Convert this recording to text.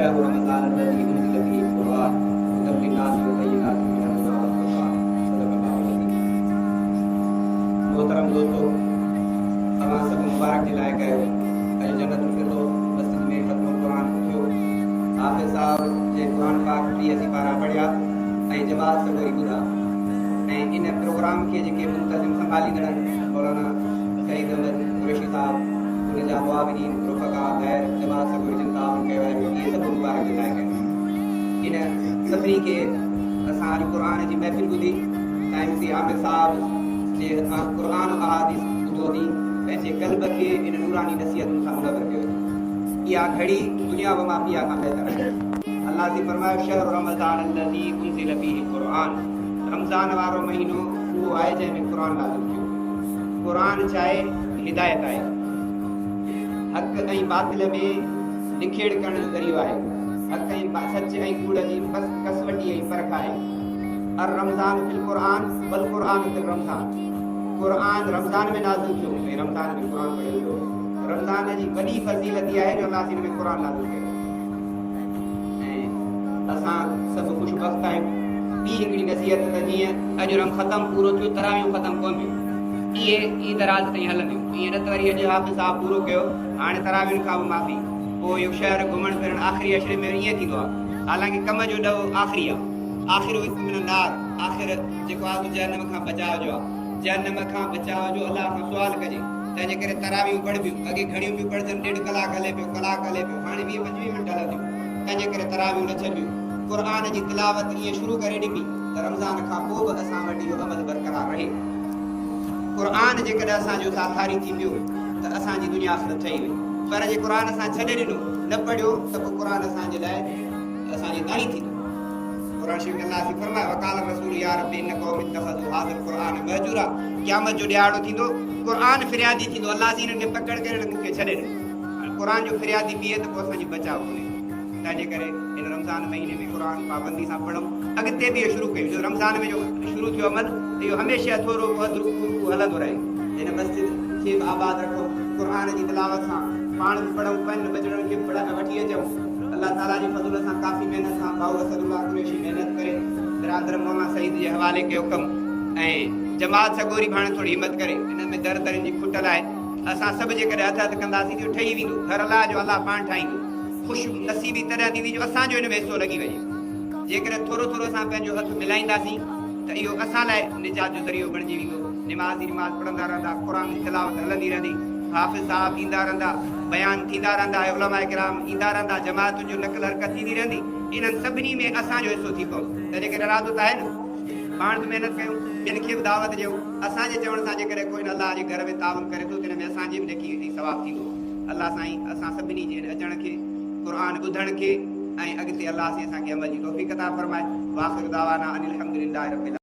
शहर रमज़ान الذي أنزل فيه القرآن هدى للناس وبينات من الهدى والفرقان صدق الله العظيम. मोहतरम दोस्तों, तव्हां सभु मुबारक जे लाइ कयो। अॼु जन्नतुल फिरदौस मस्जिद में ख़त्म क़ुरान थियो। हाफ़िज़ साहब जे क़ुरान पाक 30 सिपारा पढ़िया ऐं जमात सभई ॿुधा। ऐं इन प्रोग्राम खे जेके मुंतज़िम संभालींदड़ मौलाना सईद अहमद कुरैशी साहब, उन जा मुआविनीन, रुफ़क़ा, ग़ैर जमात सभई जनता कयो आहे। इहे सभु मुबारक जे लाइ कयो। इन सभिनी खे असां अॼु क़ुरान जी महफ़िल ॿुधी ऐं मुफ़्ती आमिर साहब जे क़ुरान अहादीस ॿुधोसीं, पंहिंजे क़ल्ब खे इन नूरानी नसीहतुनि सां मुनव्वर कयो। इहा घड़ी दुनिया व माफ़िया खां बहितर आहे। अल्लाह जी फरमायो शहर रमज़ान الذي أنزل فيه القرآن, रमज़ान वारो महीनो उहो आहे जंहिंमें क़ुरान नाज़िल थियो। क़ुरान चाहे हिदायत आहे, हक़ ऐं बातिल में निखेड़ करण जो ज़रियो आहे। हक़ ऐं सच ऐं कूड़ जी कसवटी ऐं फ़र्क़ु आहे। अर रमज़ान फिल क़ुरान वल क़ुरान फिल रमज़ान, क़ुरान रमज़ान में नाज़िल थियो ऐं रमज़ान में क़ुरान पढ़ियो वियो। रमज़ान जी वॾी फज़ीलत इहा आहे जो अल्लाह हिन में क़ुरान नाज़िल कयो। ऐं असां सभु ख़ुशबख़्त आहियूं। ॿी हिकिड़ी नसीहत त जीअं अॼु रम ख़तमु पूरो थियो, तरावियूं ख़तमु कोन थियूं, इहे ईद रात ताईं हलंदियूं। ईअं न त वरी अॼु हाफ़िज़ साहब पूरो कयो, हाणे तरावियुनि खां बि माफ़ी, पोइ इहो शहर घुमण फिरण आख़िरी अशरे में ईअं थींदो आहे। हालांकि कम जो ॾह आख़िरी आहे, आख़िर मिन नार, आख़िर जेको आहे जहन्नम खां बचाव जो आहे। जहन्नम खां बचाव जो अलाह खां सुवाल कजे। तंहिंजे करे तरावियूं पढ़बियूं, अॻे घणियूं बि पढ़जनि, 1.5 कलाक हले पियो, कलाक हले पियो, हाणे 20-25 मिंट हलंदियूं। तंहिंजे करे तरावियूं न छॾियूं। क़ुरान जी तिलावत ईअं शुरू करे ॾिनी त रमज़ान खां पोइ बि असां वटि इहो अमल बरक़रार रहे। क़ुरान जेकॾहिं असांजो साथारी थी पियो त असांजी दुनिया आख़िरत ठही वई। पर जे क़ुरान असां छॾे ॾिनो, न पढ़ियो, त पोइ क़ुरान असांजे लाइ असांजी दाई थींदो। क़ुरान शरीफ़ में अल्लाह फरमाए वक़ाल रसूल या रब्बी इन क़ौम इत्तख़ज़ू हाज़ल क़ुरान महजूरा, क़यामत जो ॾियारो थींदो, क़ुरान फ़िरियादी थींदो। अल्लाह जी हिननि खे पकड़ करे मूंखे छॾे ॾिनो। क़ुरान जो फ़िरियादी बीहे त पोइ असांजी बचाव कोन्हे। तंहिंजे करे इन रमज़ान महीने में क़ुरान पाबंदी सां पढ़ूं। अॻिते बि इहो शुरू कयूं। जो रमज़ान में जो शुरू थियो अमल, इहो हमेशह थोरो हलंदो रहे। हिन मस्जिद खे बि आबाद रखो, क़ुरान जी तिलावत सां पाण बि पढ़ूं, पंहिंजे बचड़नि खे वठी अचूं। अल्लाह ताला जी फज़ल सां काफ़ी महिनत सां भाऊ असदुल्लाह कुरैशी महिनत करे बिरादर मौलाना सईद जे हवाले कयो कमु, ऐं जमात सगोरी भाणे थोरी हिमत करे। हिन में दर दरनि जी खुटल आहे। असां सभु जेकॾहिं हथ हथ कंदासीं त ठही वेंदो। घर अलाह जो अलाह पाण ठाहींदो। ख़ुशि नसीबी तॾहिं थींदी जो असांजो हिन में हिसो लॻी वञे। जेकॾहिं थोरो थोरो असां पंहिंजो हथ मिलाईंदासीं त इहो असां लाइ निजात जो ज़रियो बणिजी वेंदो। निमाज़ पढ़ंदा रहंदा, क़ुरान जी तिलावत हलंदी रहंदी, हाफ़िज़ साहब ईंदा रहंदा, बयान थींदा रहंदा, उलमाए किराम ईंदा रहंदा, जमातुनि जो नक़ल हरकत थींदी रहंदी। इन्हनि सभिनी में असांजो हिसो थी पवंदो। तंहिंजे करे इरादो त आहे न, पाण बि महिनत कयूं, ॿियनि खे बि दावत ॾियूं। असांजे चवण सां जेकॾहिं कोई अल्लाह जे घर में तावन करे थो, त हिन में असांजी बि नेकी सवाबु थींदो। अल्लाह साईं असां सभिनी जे अचण खे, क़ुरान ॿुधण खे ऐं अॻिते अल्लाह से असांखे अमल जी तौफ़ीक़ अता फ़रमाए। वाख़िर दावाना अनिल हम्दुलिल्लाहि रब्बिल